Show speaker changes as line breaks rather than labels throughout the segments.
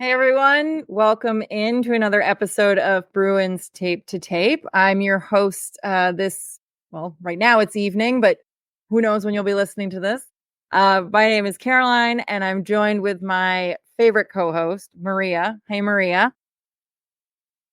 Hey everyone, welcome into another episode of Bruins Tape to Tape. I'm your host right now it's evening, but who knows when you'll be listening to this. My name is Caroline and I'm joined with my favorite co-host, Maria. Hey Maria.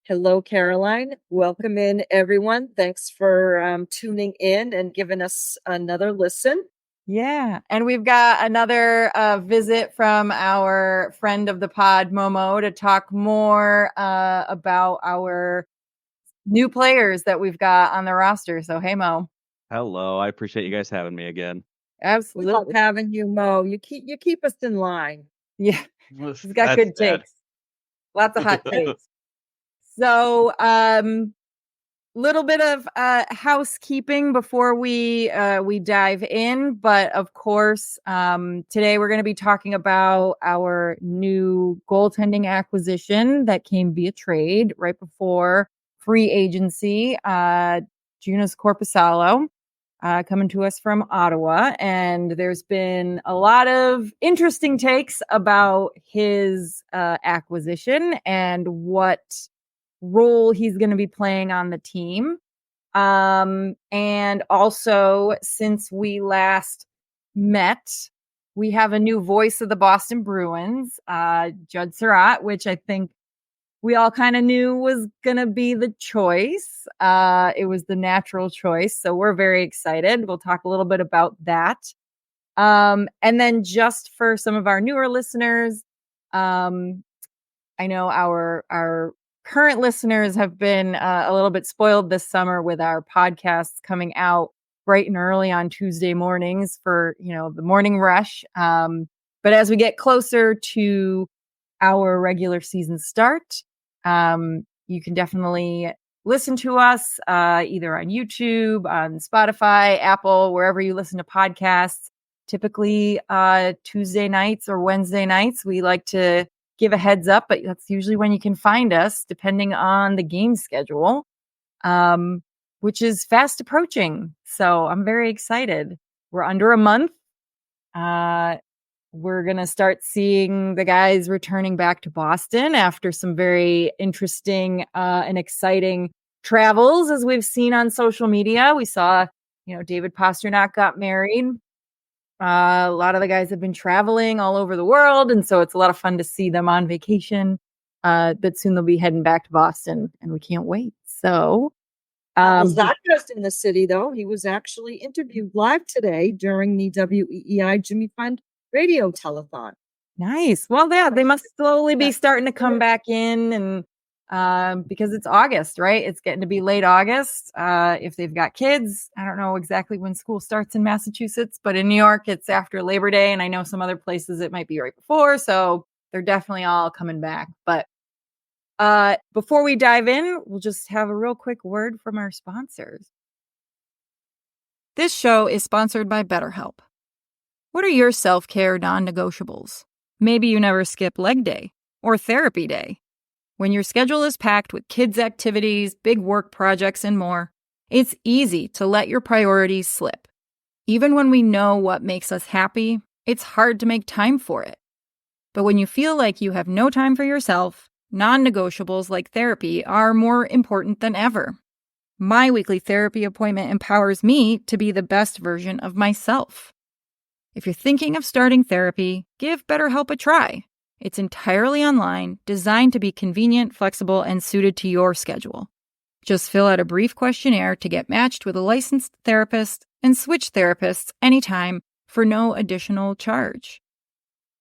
Hello, Caroline. Welcome in, everyone. Thanks for tuning in and giving us another listen.
Yeah. And we've got another visit from our friend of the pod, Momo, to talk more about our new players that we've got on the roster. So, hey, Mo.
Hello. I appreciate you guys having me again.
Absolutely.
We love having you, Mo. You keep us in line.
Yeah. He's got good takes. Lots of hot takes. So, little bit of housekeeping before we dive in, but of course, today we're going to be talking about our new goaltending acquisition that came via trade right before free agency. Joonas Korpisalo coming to us from Ottawa, and there's been a lot of interesting takes about his acquisition and what role he's going to be playing on the team. And also, since we last met, we have a new voice of the Boston Bruins, Judd Sirott, which I think we all kind of knew was going to be the choice. It was the natural choice. So we're very excited. We'll talk a little bit about that. And then just for some of our newer listeners, I know our current listeners have been a little bit spoiled this summer with our podcasts coming out bright and early on Tuesday mornings for, the morning rush. But as we get closer to our regular season start, you can definitely listen to us either on YouTube, on Spotify, Apple, wherever you listen to podcasts. Typically Tuesday nights or Wednesday nights, we like to give a heads up, but that's usually when you can find us, depending on the game schedule, which is fast approaching. So I'm very excited. We're under a month. We're going to start seeing the guys returning back to Boston after some very interesting and exciting travels, as we've seen on social media. We saw, David Pastrnak got married. A lot of the guys have been traveling all over the world, and so it's a lot of fun to see them on vacation. But soon they'll be heading back to Boston, and we can't wait. So,
he's not just in the city, though. He was actually interviewed live today during the WEEI Jimmy Fund radio telethon.
Nice. Well, yeah, they must slowly be starting to come back in, and because it's August, right? It's getting to be late August. If they've got kids, I don't know exactly when school starts in Massachusetts, but in New York, it's after Labor Day. And I know some other places it might be right before. So they're definitely all coming back. But before we dive in, we'll just have a real quick word from our sponsors. This show is sponsored by BetterHelp. What are your self-care non-negotiables? Maybe you never skip leg day or therapy day. When your schedule is packed with kids' activities, big work projects, and more, it's easy to let your priorities slip. Even when we know what makes us happy, it's hard to make time for it. But when you feel like you have no time for yourself, non-negotiables like therapy are more important than ever. My weekly therapy appointment empowers me to be the best version of myself. If you're thinking of starting therapy, give BetterHelp a try. It's entirely online, designed to be convenient, flexible, and suited to your schedule. Just fill out a brief questionnaire to get matched with a licensed therapist and switch therapists anytime for no additional charge.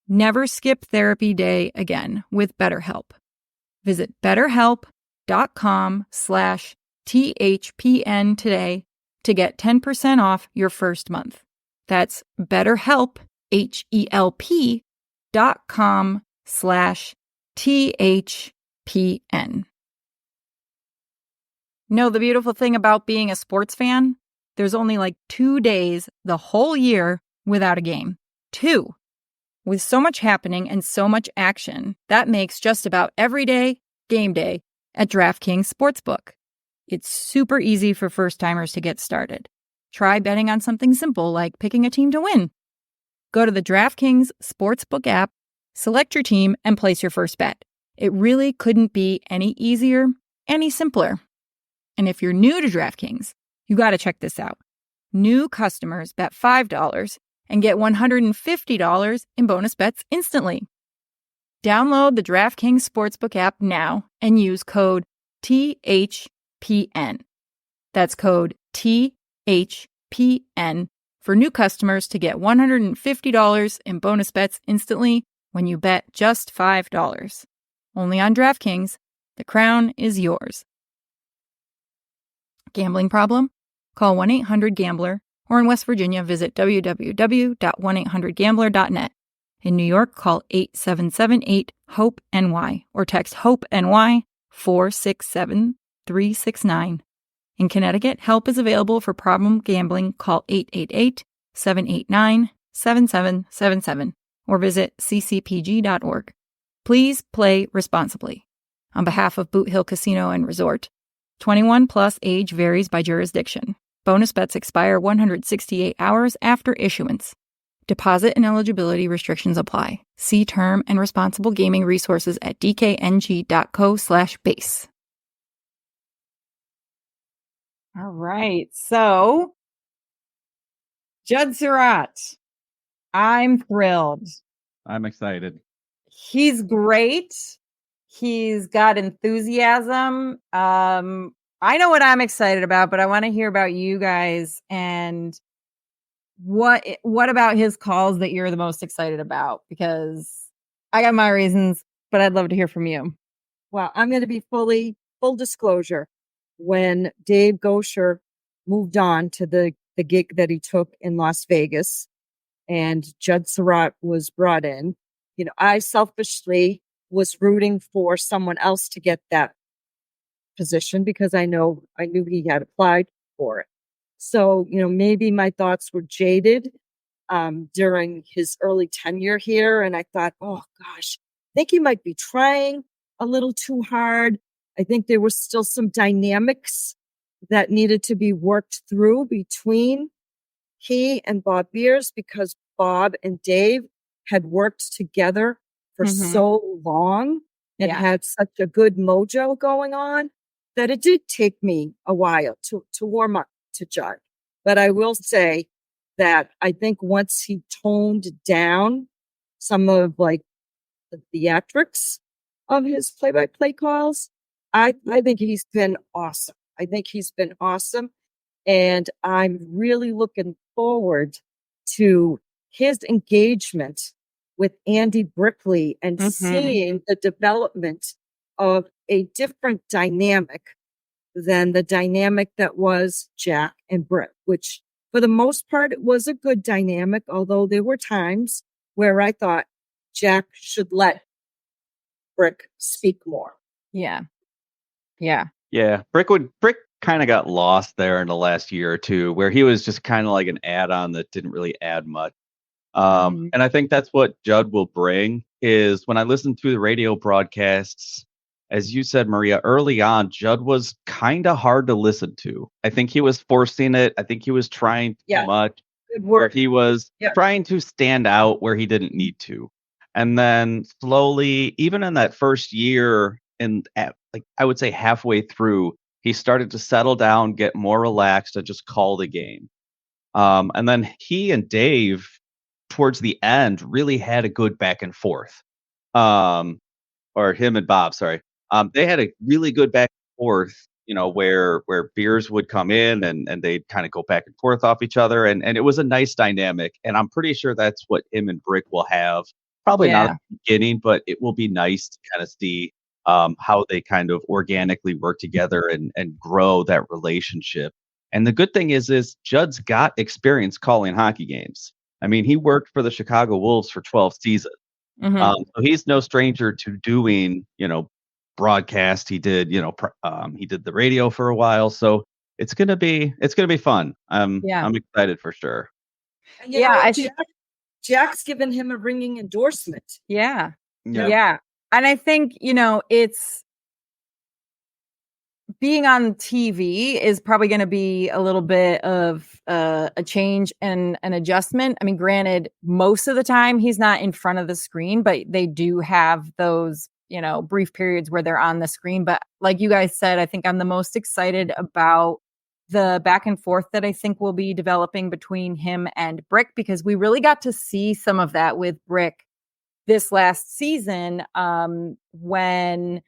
Never skip therapy day again with BetterHelp. Visit BetterHelp.com/THPN today to get 10% off your first month. That's BetterHelp, HELP.com/THPN. Know the beautiful thing about being a sports fan? There's only like 2 days the whole year without a game. 2. With so much happening and so much action, that makes just about every day game day at DraftKings Sportsbook. It's super easy for first-timers to get started. Try betting on something simple like picking a team to win. Go to the DraftKings Sportsbook app, select your team, and place your first bet.
It really couldn't be any easier, any simpler. And if you're new to DraftKings, you got to check this out. New customers bet $5 and get $150 in bonus bets instantly. Download the DraftKings Sportsbook app now and use code THPN. That's code THPN for new customers to get $150 in bonus bets instantly when you bet just $5. Only on DraftKings. The crown is yours. Gambling problem? Call 1-800-GAMBLER or in West Virginia, visit www.1800gambler.net. In New York, call 877-8-HOPE-NY or text HOPE-NY 467-369. In Connecticut, help is available for problem gambling. Call 888-789-7777 or visit ccpg.org. Please play responsibly. On behalf of Boot Hill Casino and Resort, 21 plus age varies by jurisdiction. Bonus bets expire 168 hours after issuance. Deposit and eligibility restrictions apply. See term and responsible gaming resources at dkng.co/base.
All right. So, Judd Sirott, I'm thrilled.
I'm excited.
He's great. He's got enthusiasm. I know what I'm excited about, but I want to hear about you guys and what about his calls that you're the most excited about? Because I got my reasons, but I'd love to hear from you.
Well, I'm going to be full disclosure. When Dave Gosher moved on to the gig that he took in Las Vegas and Judd Sirott was brought in, I selfishly was rooting for someone else to get that position because I knew he had applied for it. So, maybe my thoughts were jaded during his early tenure here. And I thought, oh gosh, I think he might be trying a little too hard. I think there were still some dynamics that needed to be worked through between he and Bob Beers because Bob and Dave had worked together for so long and had such a good mojo going on that it did take me a while to warm up to Judd. But I will say that I think once he toned down some of the theatrics of his play-by-play calls, I think he's been awesome. And I'm really looking forward to his engagement with Andy Brickley and seeing the development of a different dynamic than the dynamic that was Jack and Brick, which for the most part, it was a good dynamic, although there were times where I thought Jack should let Brick speak more.
Yeah.
Brick kind of got lost there in the last year or two, where he was just kind of like an add-on that didn't really add much. And I think that's what Judd will bring. Is when I listen to the radio broadcasts, as you said, Maria, early on, Judd was kind of hard to listen to. I think he was forcing it. I think he was trying too much. Where he was trying to stand out where he didn't need to. And then slowly, even in that first year, I would say halfway through, he started to settle down, get more relaxed, and just call the game. And then he and Dave, towards the end, really had a good back and forth. Or him and Bob, sorry. They had a really good back and forth, where Beers would come in and they'd kind of go back and forth off each other. And it was a nice dynamic. And I'm pretty sure that's what him and Brick will have. Probably not at the beginning, but it will be nice to kind of see how they kind of organically work together and grow that relationship. And the good thing is Judd's got experience calling hockey games. I mean, he worked for the Chicago Wolves for 12 seasons. So he's no stranger to doing, broadcast. He did, he did the radio for a while. So it's gonna be fun. I'm excited for sure.
Jack's given him a ringing endorsement.
Yeah. And I think, it's being on TV is probably going to be a little bit of a change and an adjustment. I mean, granted, most of the time he's not in front of the screen, but they do have those brief periods where they're on the screen. But like you guys said, I think I'm the most excited about the back and forth that I think will be developing between him and Brick, because we really got to see some of that with Brick this last season, when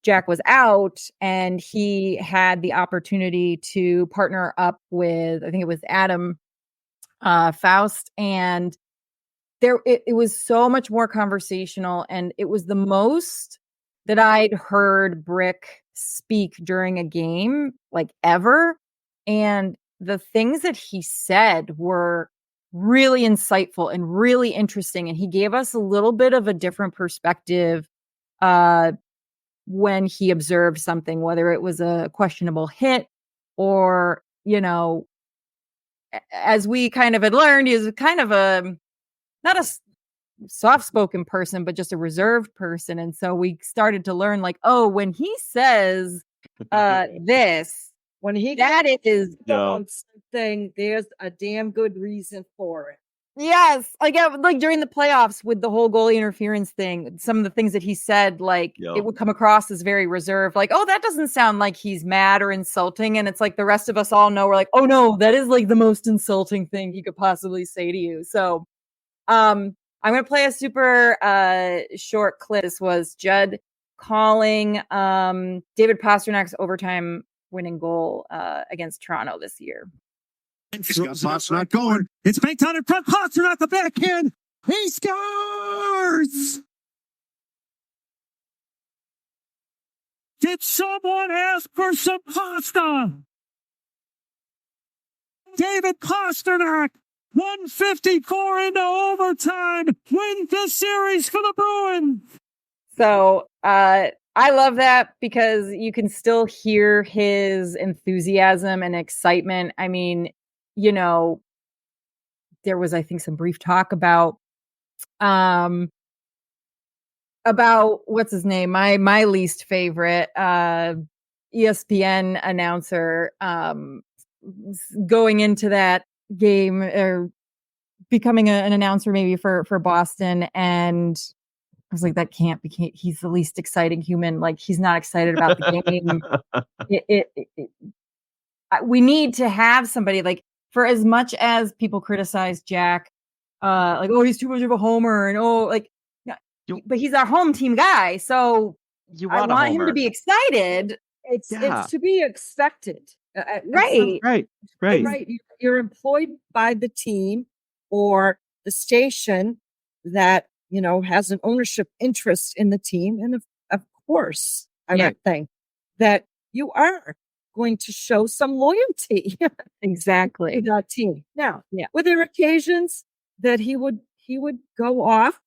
Jack was out and he had the opportunity to partner up with, I think it was Adam Faust, and it was so much more conversational, and it was the most that I'd heard Brick speak during a game like ever. And the things that he said were really insightful and really interesting. And he gave us a little bit of a different perspective when he observed something, whether it was a questionable hit or, as we kind of had learned, he was kind of not a soft-spoken person, but just a reserved person. And so we started to learn, like, oh, when he says this,
when he
that is
something, there's a damn good reason for it.
Yes, like during the playoffs with the whole goalie interference thing, some of the things that he said, like it would come across as very reserved, like, oh, that doesn't sound like he's mad or insulting. And it's like the rest of us all know, we're like, oh no, that is like the most insulting thing he could possibly say to you. So I'm going to play a super short clip. This was Judd calling David Pasternak's overtime winning goal against Toronto this year.
Pasternak going. It's banked on in front. Pasternak the backhand. He scores! Did someone ask for some pasta? David Pasternak, 154 into overtime, wins the series for the Bruins.
So I love that because you can still hear his enthusiasm and excitement. I mean, there was, I think, some brief talk about what's his name, my least favorite ESPN announcer going into that game or becoming an announcer maybe for Boston, and I was like, that can't be. He's the least exciting human. Like, he's not excited about the game. We need to have somebody, like, for as much as people criticize Jack, like, oh, he's too much of a homer, and but he's our home team guy, so I want him to be excited.
It's to be expected,
right.
You're employed by the team or the station that has an ownership interest in the team, and of course, I would think that you are going to show some loyalty.
Exactly.
To that team. Now, were there occasions that he would go off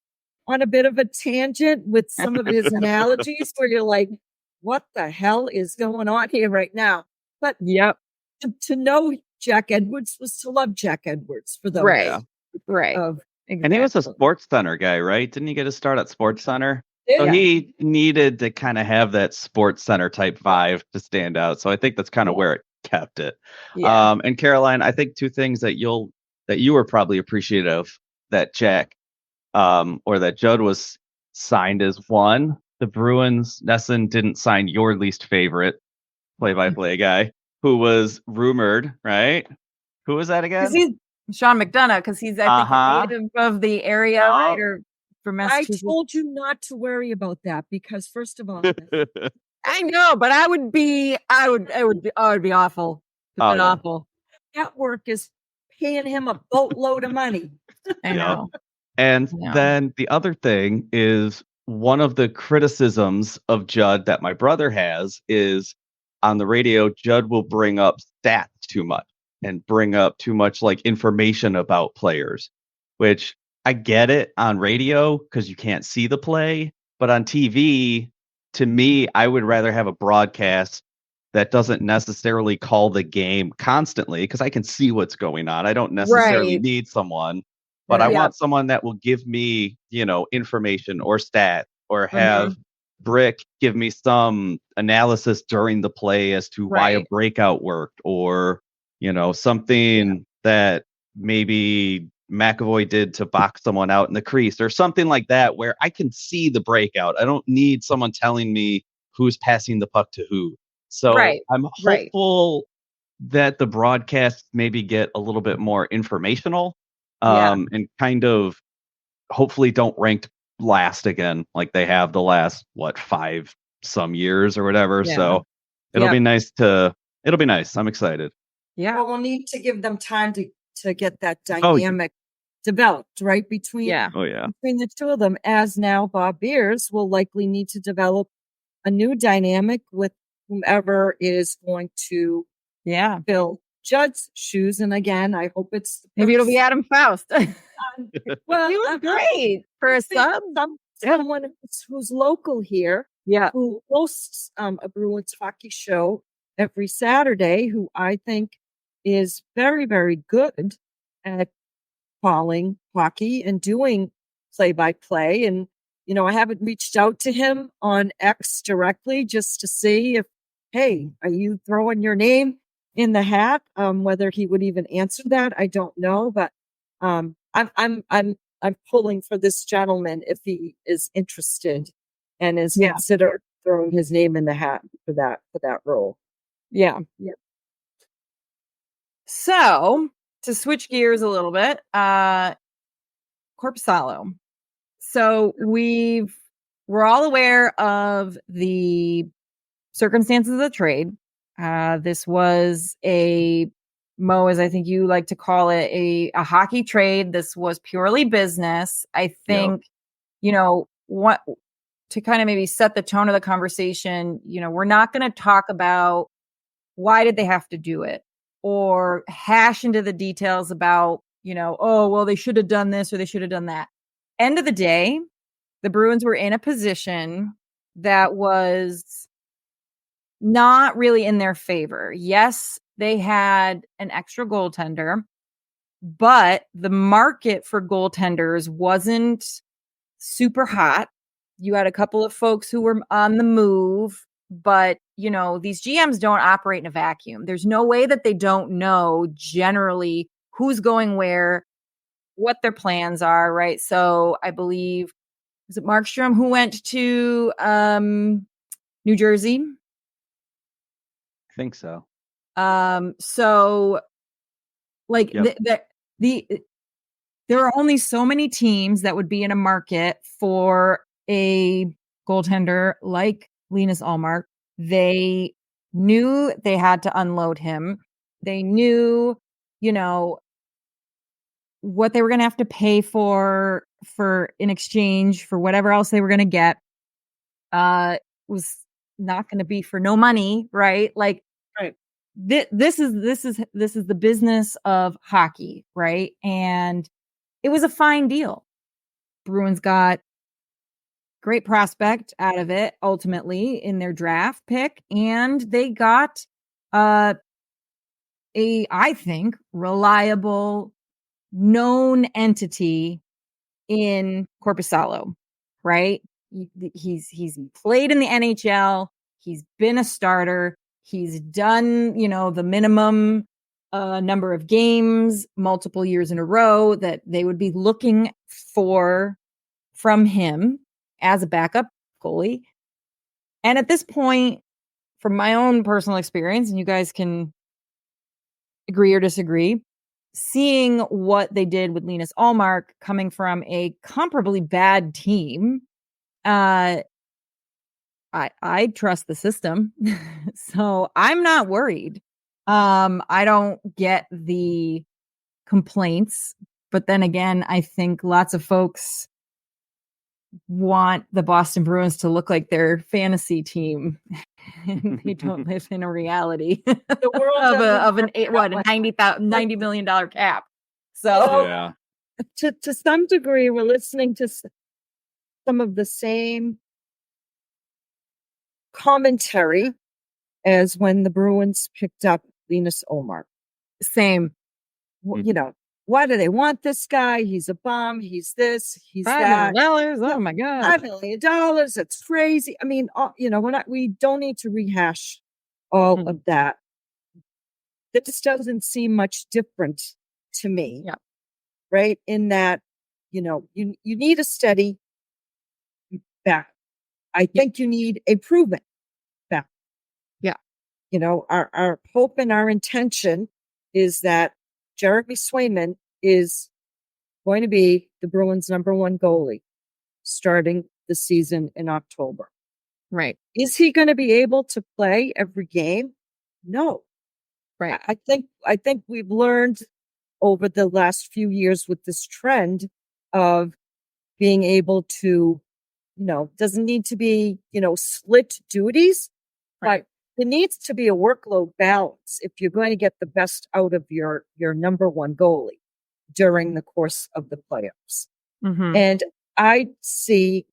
on a bit of a tangent with some of his analogies where you're like, what the hell is going on here right now? But to know Jack Edwards was to love Jack Edwards for those.
Right.
Exactly. And he was a Sports Center guy, right? Didn't he get his start at Sports Center?
Yeah.
So he needed to kind of have that Sports Center type vibe to stand out. So I think that's kind of where it kept it.
Yeah.
And Caroline, I think two things that you were probably appreciative that Jack or that Judd was signed as one. The Bruins, Nesson didn't sign your least favorite play-by-play guy, who was rumored, right? Who was that again?
He's Sean McDonough, because he's, I think, native of the area, right? Or from Massachusetts.
I told you not to worry about that because, first of all,
I know, but it would be awful. Awful.
Network is paying him a boatload of money.
I know.
And then the other thing is, one of the criticisms of Judd that my brother has is on the radio, Judd will bring up stats too much and bring up too much like information about players, which I get it on radio because you can't see the play. But on TV, to me, I would rather have a broadcast that doesn't necessarily call the game constantly because I can see what's going on. I don't necessarily need someone. But I want someone that will give me, information or stat or have Brick give me some analysis during the play as to why a breakout worked or, something that maybe McAvoy did to box someone out in the crease or something like that, where I can see the breakout. I don't need someone telling me who's passing the puck to who. So I'm hopeful that the broadcasts maybe get a little bit more informational, and kind of hopefully don't rank last again like they have the last 5 some years or whatever. So it'll be nice. I'm excited.
Yeah.
Well, we'll need to give them time to get that dynamic developed, right? Between the two of them, as now Bob Beers will likely need to develop a new dynamic with whomever is going to fill Judd's shoes. And again, I hope
maybe it'll be Adam Faust.
Well,
he was great for a sub.
Someone who's local here, who hosts a Bruins hockey show every Saturday, who I think is very, very good at calling hockey and doing play-by-play. And, I haven't reached out to him on X directly just to see if, hey, are you throwing your name in the hat? Whether he would even answer that, I don't know. But I'm pulling for this gentleman if he is interested and is considered throwing his name in the hat for that role.
Yeah. So to switch gears a little bit, Korpisalo. So we're all aware of the circumstances of the trade. This was Mo, as I think you like to call it, a hockey trade. This was purely business. I think, what to kind of maybe set the tone of the conversation, we're not going to talk about why did they have to do it or hash into the details about, oh, well, they should have done this or they should have done that. End of the day, the Bruins were in a position that was not really in their favor. Yes, they had an extra goaltender, but the market for goaltenders wasn't super hot. You had a couple of folks who were on the move, but these GMs don't operate in a vacuum. There's no way that they don't know generally who's going where, what their plans are, right? So I believe, is it Markstrom who went to New Jersey?
I think so.
So like there are only so many teams that would be in a market for a goaltender like Linus Ullmark. They knew they had to unload him. They knew, what they were going to have to pay for in exchange for whatever else they were going to get. Was not going to be for no money, right? Like,
right.
This is the business of hockey, right? And it was a fine deal. Bruins got great prospect out of it ultimately in their draft pick, and they got I think, reliable, known entity in Korpisalo, right? He's played in the NHL. He's been a starter. He's done, the minimum number of games multiple years in a row that they would be looking for from him as a backup goalie. And at this point, from my own personal experience, and you guys can agree or disagree, seeing what they did with Linus Ullmark coming from a comparably bad team, I trust the system. So I'm not worried. I don't get the complaints, but then again, I think lots of folks want the Boston Bruins to look like their fantasy team. And they don't live in a reality
The world
of a $90 million cap. So
to some degree, we're listening to some of the same commentary as when the Bruins picked up Linus Ullmark.
Same.
Why do they want this guy? He's a bum. He's this. He's that.
$5 million. Oh my God.
$5 million. That's crazy. I mean, we don't need to rehash all of that. That just doesn't seem much different to me.
Yeah.
right? In that, you need a steady back. I think you need a proven back.
Yeah.
Our hope and our intention is that Jeremy Swayman is going to be the Bruins' #1 goalie starting the season in October.
Right.
Is he going to be able to play every game? No.
Right.
I think we've learned over the last few years with this trend of being able to, doesn't need to be, split duties,
Right.
but there needs to be a workload balance if you're going to get the best out of your #1 goalie during the course of the playoffs.
Mm-hmm.
And I see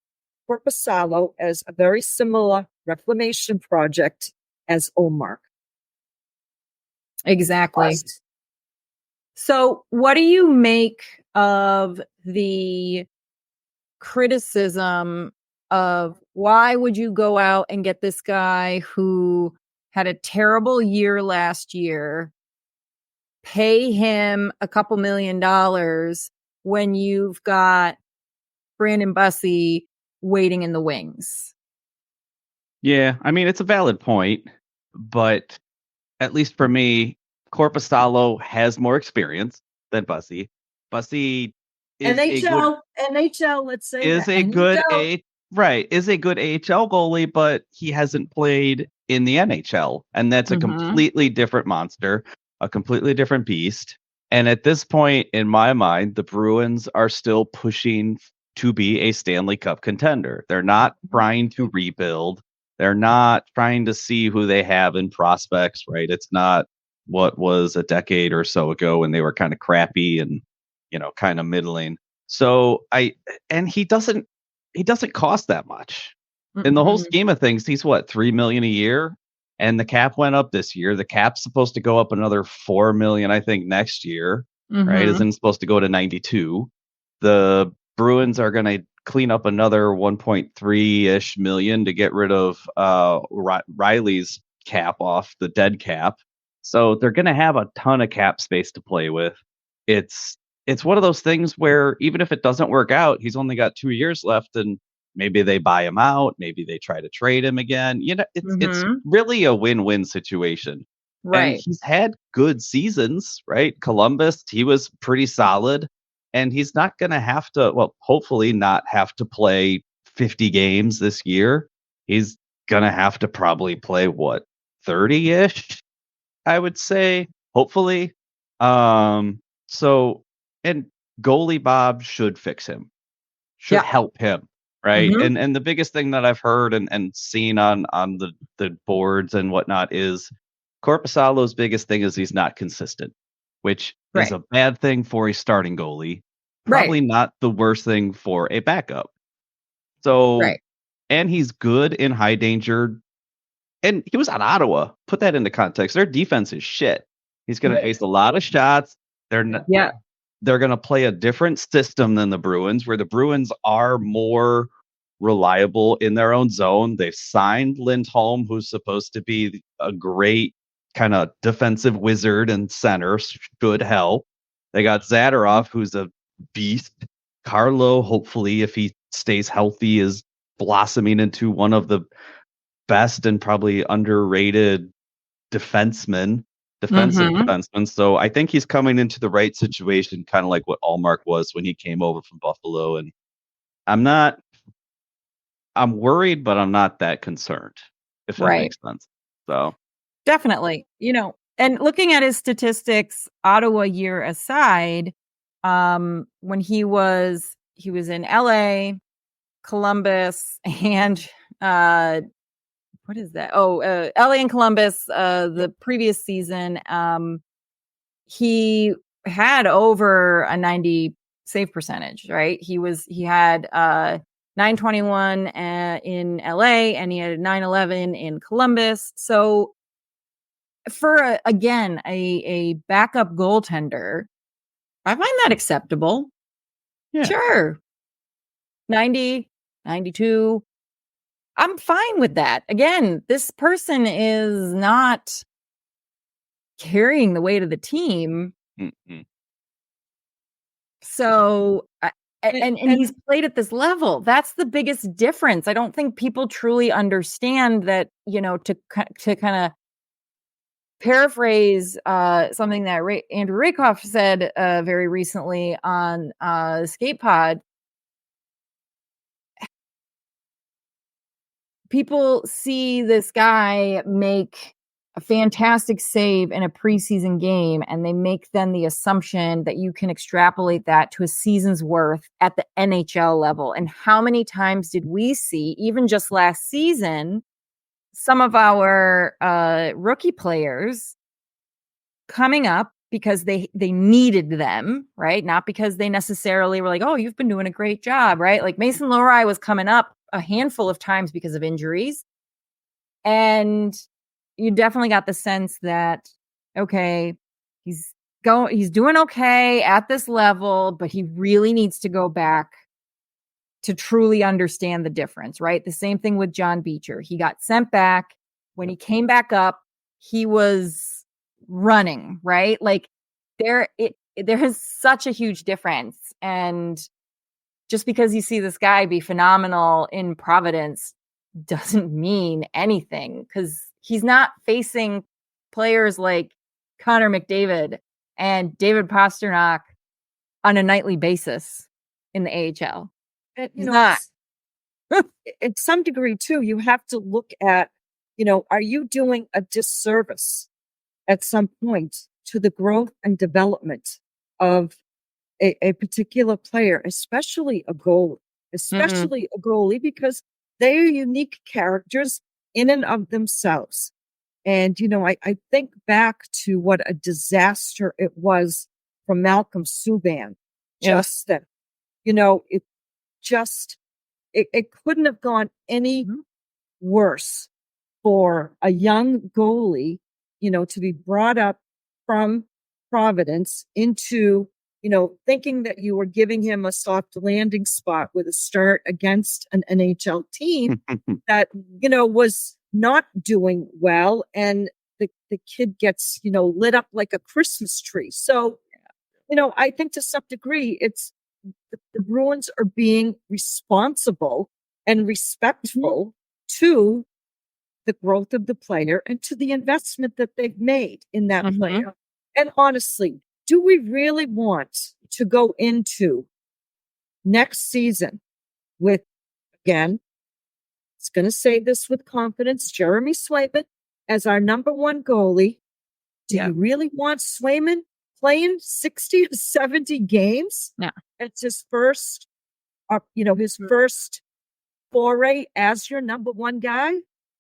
Korpisalo as a very similar reclamation project as Ullmark.
Exactly. So what do you make of the criticism of why would you go out and get this guy who had a terrible year last year, pay him a couple $1 million when you've got Brandon Bussey waiting in the wings?
Yeah, I mean, it's a valid point, but at least for me, Korpisalo has more experience than Bussey. Bussey is
NHL, let's say
is
that.
a good
NHL.
is a good AHL goalie, but he hasn't played in the NHL, and that's a completely different monster, a completely different beast. And at this point, in my mind, the Bruins are still pushing to be a Stanley Cup contender. They're not trying to rebuild. They're not trying to see who they have in prospects, right? It's not what was a decade or so ago when they were kind of crappy and, kind of middling. So he doesn't cost that much. In the whole scheme of things, he's what, $3 million a year? And the cap went up this year. The cap's supposed to go up another $4 million, I think, next year, right? Isn't supposed to go to 92. The Bruins are going to clean up another 1.3-ish million to get rid of Riley's cap off the dead cap. So they're going to have a ton of cap space to play with. It's one of those things where even if it doesn't work out, he's only got 2 years left, and maybe they buy him out. Maybe they try to trade him again. It's really a win-win situation.
Right.
And he's had good seasons, right? Columbus, he was pretty solid. And he's not going to have to, hopefully not have to play 50 games this year. He's going to have to probably play, 30-ish, I would say, hopefully. So, and goalie Bob should fix him, should help him, right? And the biggest thing that I've heard and seen on the boards and whatnot is Korpisalo's biggest thing is he's not consistent, which is a bad thing for a starting goalie. Probably not the worst thing for a backup. So, and he's good in high danger. And he was on Ottawa. Put that into context. Their defense is shit. He's going to face a lot of shots. They're going to play a different system than the Bruins, where the Bruins are more reliable in their own zone. They've signed Lindholm, who's supposed to be a great kind of defensive wizard and center, should help. They got Zadorov, who's a beast. Carlo, hopefully, if he stays healthy, is blossoming into one of the best and probably underrated defensemen. So I think he's coming into the right situation, kind of like what Ullmark was when he came over from Buffalo. And I'm worried, but I'm not that concerned, if that makes sense. So
definitely, and looking at his statistics, Ottawa year aside, when he was in LA, Columbus, and what is that? LA and Columbus, the previous season, he had over a 90 save percentage, right? He had 921 in LA, and he had 911 in Columbus. So for a backup goaltender, I find that acceptable.
Yeah.
Sure. 90, 92. I'm fine with that. Again, this person is not carrying the weight of the team. So, and he's played at this level. That's the biggest difference. I don't think people truly understand that, to kind of paraphrase something that Andrew Rakoff said very recently on Skate Pod. People see this guy make a fantastic save in a preseason game, and they make then the assumption that you can extrapolate that to a season's worth at the NHL level. And how many times did we see, even just last season, some of our rookie players coming up because they needed them, right? Not because they necessarily were like, oh, you've been doing a great job, right? Like Mason Lohrei was coming up a handful of times because of injuries. And you definitely got the sense that, okay, he's doing okay at this level, but he really needs to go back to truly understand the difference, right? The same thing with John Beecher. He got sent back. When he came back up, he was running, right? Like there is such a huge difference. And just because you see this guy be phenomenal in Providence doesn't mean anything, because he's not facing players like Connor McDavid and David Pastrnak on a nightly basis in the AHL.
He's not. At some degree, too, you have to look at, are you doing a disservice at some point to the growth and development of a particular player, especially a goalie, because they are unique characters in and of themselves. And, I think back to what a disaster it was for Malcolm Subban. Just that, it couldn't have gone any worse for a young goalie, to be brought up from Providence into, thinking that you were giving him a soft landing spot with a start against an NHL team that, was not doing well. And the kid gets, lit up like a Christmas tree. So, I think to some degree, it's the Bruins are being responsible and respectful to the growth of the player and to the investment that they've made in that player. And honestly, do we really want to go into next season with, again, it's going to say this with confidence, Jeremy Swayman as our number one goalie? Do you really want Swayman playing 60 or 70 games?
No.
It's his first, first foray as your number one guy?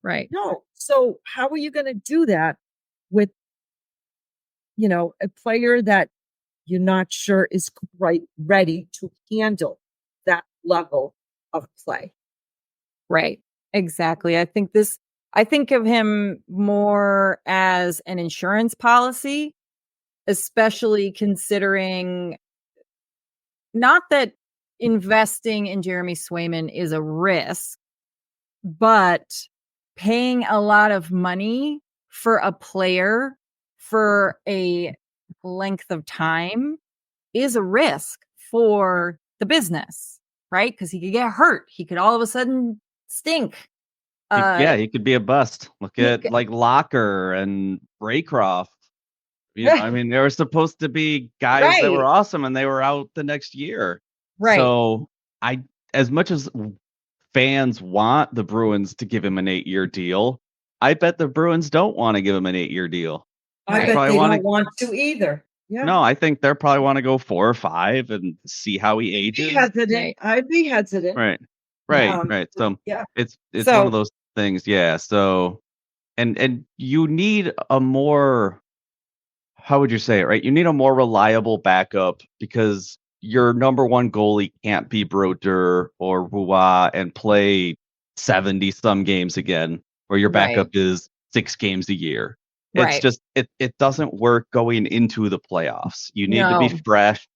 Right.
No. So how are you going to do that with, a player that you're not sure is quite ready to handle that level of play?
Right. Exactly. I think of him more as an insurance policy, especially considering not that investing in Jeremy Swayman is a risk, but paying a lot of money for a player for a length of time is a risk for the business, right? Because he could get hurt. He could all of a sudden stink.
He could be a bust. Look at like Locker and Raycroft. I mean, they were supposed to be guys that were awesome, and they were out the next year.
Right.
So as much as fans want the Bruins to give him an 8-year deal, I bet the Bruins don't want to give him an 8-year deal.
I bet they don't want to either. Yeah.
No, I think they'll probably want to go 4 or 5 and see how he ages.
I'd be hesitant.
Right. So it's one of those things. Yeah. So, and you need a more, how would you say it? Right. You need a more reliable backup, because your number one goalie can't be Broder or Roy and play 70 some games again, where your backup is 6 games a year. It's just, it doesn't work going into the playoffs. You need to be fresh.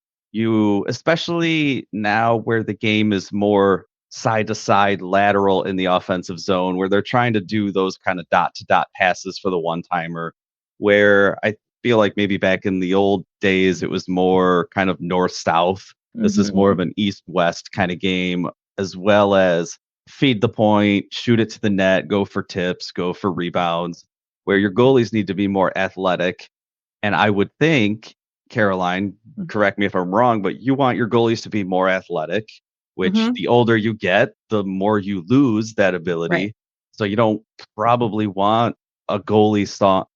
Especially now where the game is more side to side lateral in the offensive zone, where they're trying to do those kind of dot to dot passes for the one timer, where I feel like maybe back in the old days, it was more kind of north south, This is more of an East-West kind of game, as well as feed the point, shoot it to the net, go for tips, go for rebounds, where your goalies need to be more athletic. And I would think, Caroline, correct me if I'm wrong, but you want your goalies to be more athletic, which the older you get, the more you lose that ability.
Right.
So you don't probably want a goalie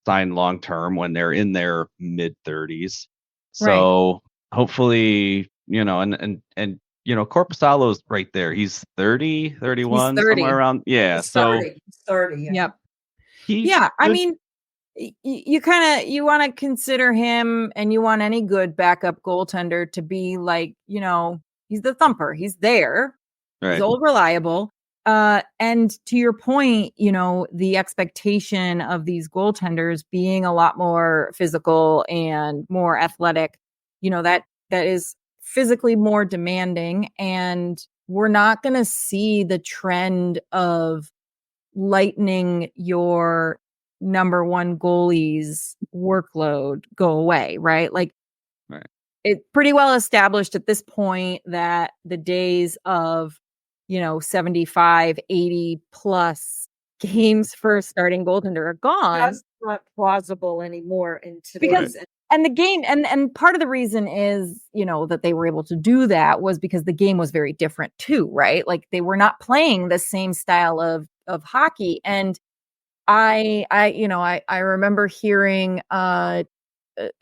signed long term when they're in their mid 30s. So hopefully, and Korpisalo's right there. He's 30, 31,
He's 30.
somewhere around. Yeah.
He's
So
30.
Yep.
he
Yeah. I
should-
mean, you want to consider him, and you want any good backup goaltender to be like, he's the thumper. He's there.
right.
He's old, reliable. And to your point, the expectation of these goaltenders being a lot more physical and more athletic, that is physically more demanding. And we're not going to see the trend of lightening your number one goalie's workload go away, right? Like,
Right.
It's pretty well established at this point that the days of 75, 80 plus games for a starting goaltender are gone.
That's not plausible anymore in today's.
Because and the game and part of the reason is, that they were able to do that was because the game was very different too, right? Like they were not playing the same style of hockey. And I remember hearing a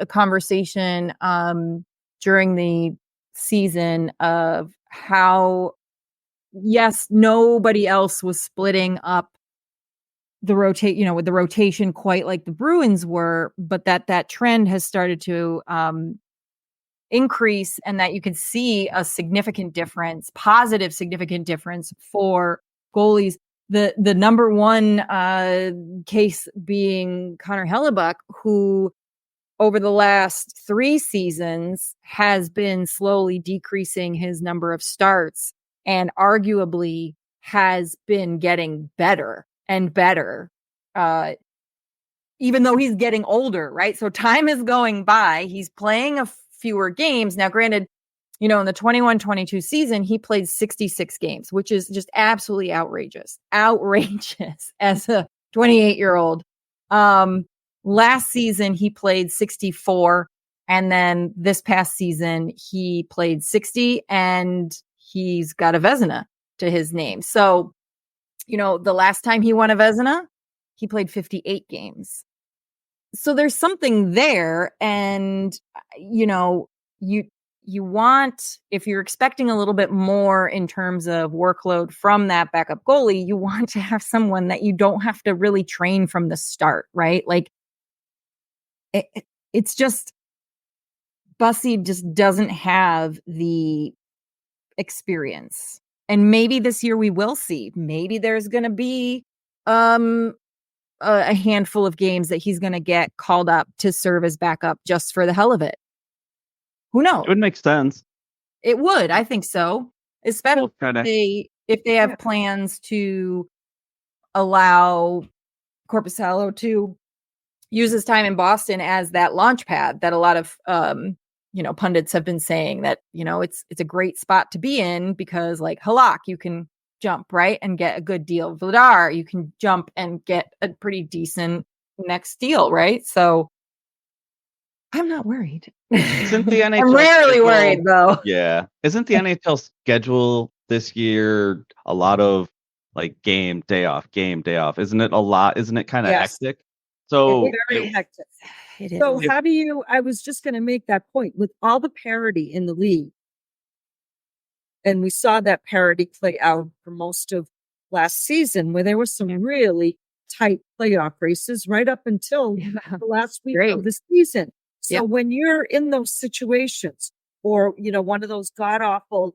conversation during the season of how, yes, nobody else was splitting up the with the rotation quite like the Bruins were, but that trend has started to increase, and that you can see a significant difference, positive significant difference for goalies. The number one case being Connor Hellebuck, who over the last 3 seasons has been slowly decreasing his number of starts, and arguably has been getting better and better, even though he's getting older, right? So time is going by. He's playing fewer games. Now, granted, in the 21-22 season, he played 66 games, which is just absolutely outrageous as a 28-year-old. Last season, he played 64. And then this past season, he played 60, and he's got a Vezina to his name. So, the last time he won a Vezina, he played 58 games. So there's something there. And, you want, if you're expecting a little bit more in terms of workload from that backup goalie, you want to have someone that you don't have to really train from the start, right? Like it's just, Bussy just doesn't have the experience. And maybe this year we will see. Maybe there's going to be a handful of games that he's going to get called up to serve as backup just for the hell of it. Who knows?
It would make sense.
It would. I think so. Especially if they have plans to allow Korpisalo to use his time in Boston as that launch pad that a lot of pundits have been saying that, it's a great spot to be in because, like, Halak, you can jump, right, and get a good deal. Vladar, you can jump and get a pretty decent next deal, right? So I'm not worried.
Isn't the NHL
I'm rarely
schedule-
worried, though.
Yeah. Isn't the NHL schedule this year a lot of like game, day off? Isn't it a lot? Isn't it kind of
Yes.
hectic? So
It's very hectic.
It is.
So how do you, I was just going to make that point, with all the parity in the league, and we saw that parity play out for most of last season, where there were some really tight playoff races right up until the last week of the season. So when you're in those situations, or, one of those god awful,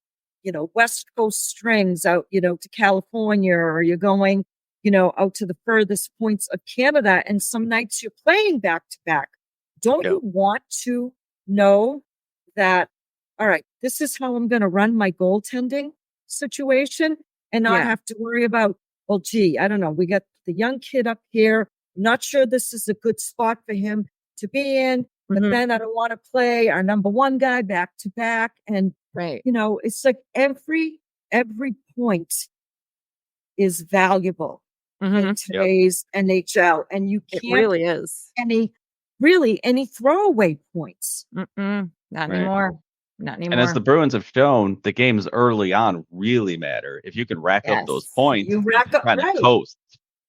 West Coast strings out, to California, or you're going, out to the furthest points of Canada, and some nights you're playing back to back. Don't you want to know that, all right, this is how I'm going to run my goaltending situation, and not have to worry about, well, gee, I don't know. We got the young kid up here. I'm not sure this is a good spot for him to be in, but then I don't want to play our number one guy back to back. And
Right.
You know, it's like every point is valuable in today's NHL, and you
It
can't
really is.
any throwaway points.
Not
Right.
anymore. Not
And as
anymore.
the Bruins have shown, the games early on really matter. If you can rack up those points,
You rack up,
kind of
right?
coast,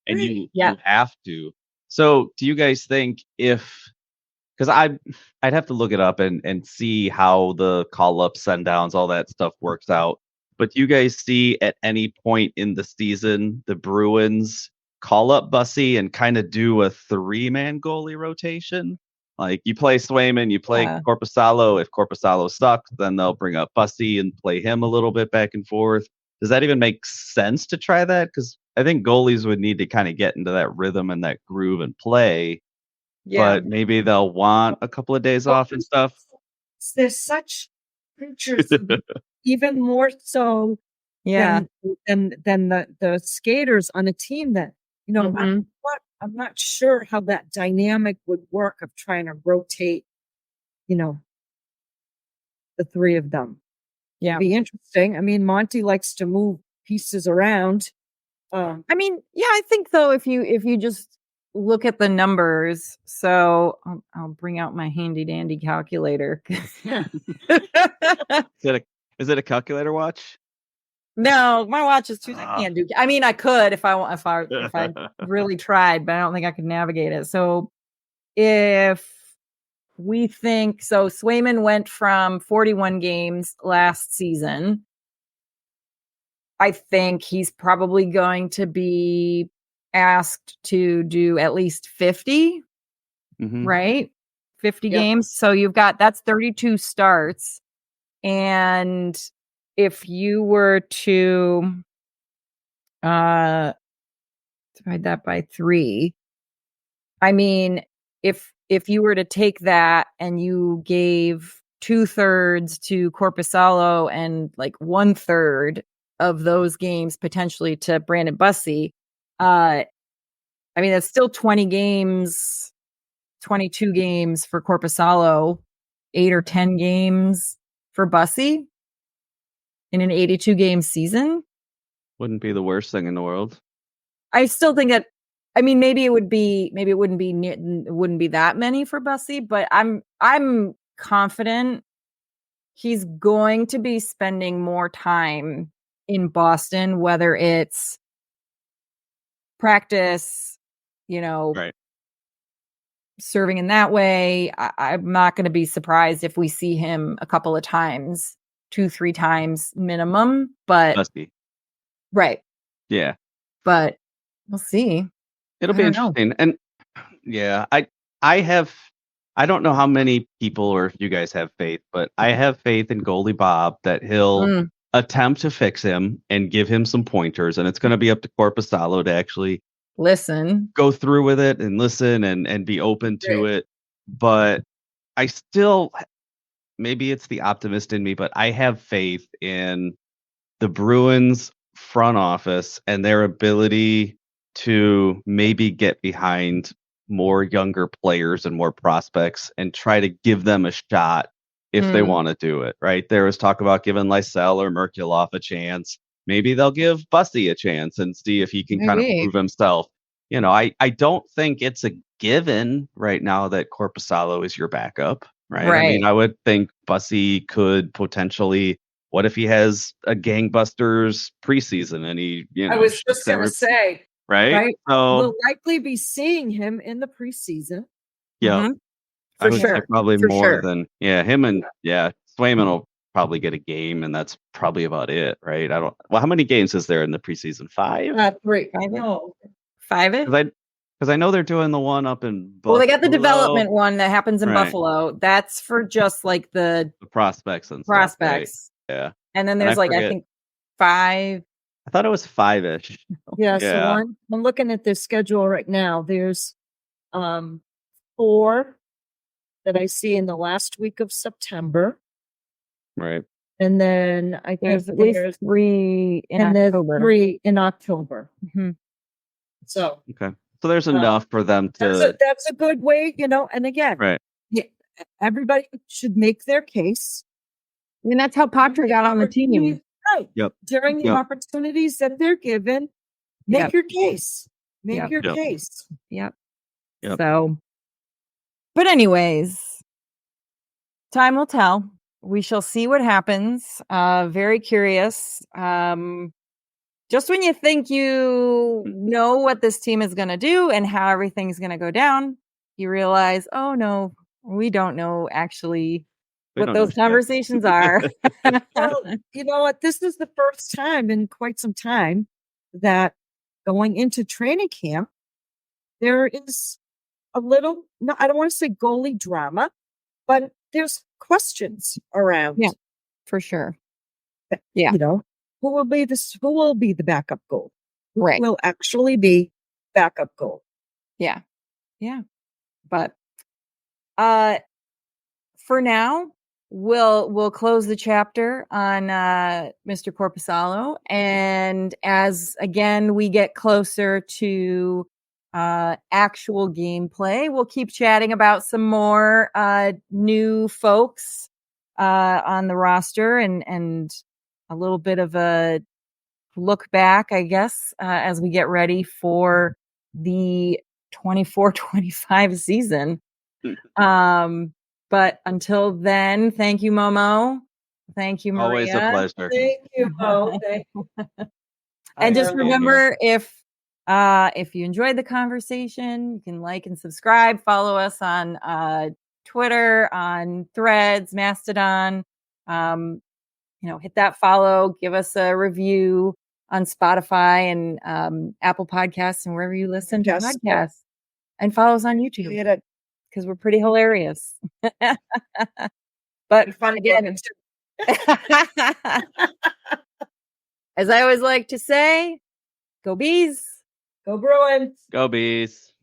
and
Right.
you
Yeah.
have to. So, do you guys think because I'd have to look it up and see how the call ups, send downs, all that stuff works out. But do you guys see at any point in the season the Bruins call up Bussy and kind of do a 3-man goalie rotation? Like you play Swayman, you play
Yeah.
Korpisalo. If Korpisalo sucks, then they'll bring up Bussy and play him a little bit back and forth. Does that even make sense to try that? Because I think goalies would need to kind of get into that rhythm and that groove and play.
Yeah.
But maybe they'll want a couple of days off and stuff.
They're such creatures, even more so
Yeah.
than the skaters on a team that, you know, I'm not sure how that dynamic would work of trying to rotate, you know, the three of them.
Yeah.
It'd be interesting. I mean, Monty likes to move pieces around.
I mean, yeah, I think though, if you just look at the numbers, so I'll bring out my handy dandy calculator.
Is it a calculator watch?
No, my watch is too. I can't do. I mean, I could if I really tried, but I don't think I could navigate it. So if we think so, Swayman went from 41 games last season. I think he's probably going to be asked to do at least 50, right? 50 games. So that's 32 starts. And if you were to divide that by 3, I mean, if you were to take that and you gave 2/3 to Korpisalo and like 1/3 of those games potentially to Brandon Bussy, I mean, that's still 20 games, 22 games for Korpisalo, 8 or 10 games for Bussy in an 82 game season.
Wouldn't be the worst thing in the world.
I still think that, I mean, maybe it wouldn't be that many for Bussy, but I'm confident he's going to be spending more time in Boston, whether it's practice, you know,
right,
serving in that way. I'm not going to be surprised if we see him a couple of times, 2-3 times minimum, but
Bussy.
Right.
Yeah.
But we'll see.
It'll be interesting. And yeah, I don't know how many people or if you guys have faith, but I have faith in goalie Bob that he'll attempt to fix him and give him some pointers. And it's going to be up to Korpisalo to actually
go
through with it and listen and be open to it. But I still, maybe it's the optimist in me, but I have faith in the Bruins front office and their ability to maybe get behind more younger players and more prospects and try to give them a shot if they want to do it, right? There was talk about giving Lysell or Merkulov a chance. Maybe they'll give Bussy a chance and see if he can kind of prove himself. You know, I don't think it's a given right now that Korpisalo is your backup, right? I mean, I would think Bussy could potentially, what if he has a gangbusters preseason and he, you know,
I was just going to say,
right? So
we'll likely be seeing him in the preseason.
Yeah.
For sure.
Probably more than him and Swayman will probably get a game and that's probably about it, right? How many games is there in the preseason? 5?
3.
5? No. 5?
Because I know they're doing the one up in Buffalo.
Well, they got the development one that happens in Buffalo. That's for just like the
prospects and
stuff,
right? Yeah.
And then there's I think 5.
I thought it was 5-ish.
Yeah. So I'm looking at their schedule right now. There's 4 that I see in the last week of September.
Right.
And then I think
there's at least 3 in October.
3 in October.
So so there's enough for them to.
That's a good way, you know. And again,
right.
Everybody should make their case.
I mean, that's how Patra got on the team.
Right.
Yep.
During the
Yep.
opportunities that they're given, make
Yep.
your case. Make
Yep.
your
Yep.
case.
Yep.
Yep.
So, but anyways, time will tell. We shall see what happens. Very curious. Just when you think you know what this team is going to do and how everything's going to go down, you realize, oh no, we don't know actually
We
what
don't
those
know yet.
conversations are.
Well, you know what? This is the first time in quite some time that going into training camp, there is a little, no, I don't want to say goalie drama, but there's questions around.
Yeah. For sure. Yeah.
You know, who will be the backup goal? Who
Right.
will actually be backup goal?
Yeah. Yeah. But for now, we'll close the chapter on Mr. Korpisalo. And as again we get closer to actual gameplay, we'll keep chatting about some more new folks on the roster and a little bit of a look back, I guess, as we get ready for the 24-25 season. But until then, thank you, Momo. Thank you, Maria.
Always a pleasure.
Thank you, Mo. Thank you.
And just
Thank you.
remember, if you enjoyed the conversation, you can like and subscribe. Follow us on Twitter, on Threads, Mastodon. Hit that follow. Give us a review on Spotify and Apple Podcasts and wherever you listen to
Yes.
podcasts. And follow us on YouTube
You had
because we're pretty hilarious. But
fun
again, as I always like to say, go Bees.
Go Bruins.
Go Bees.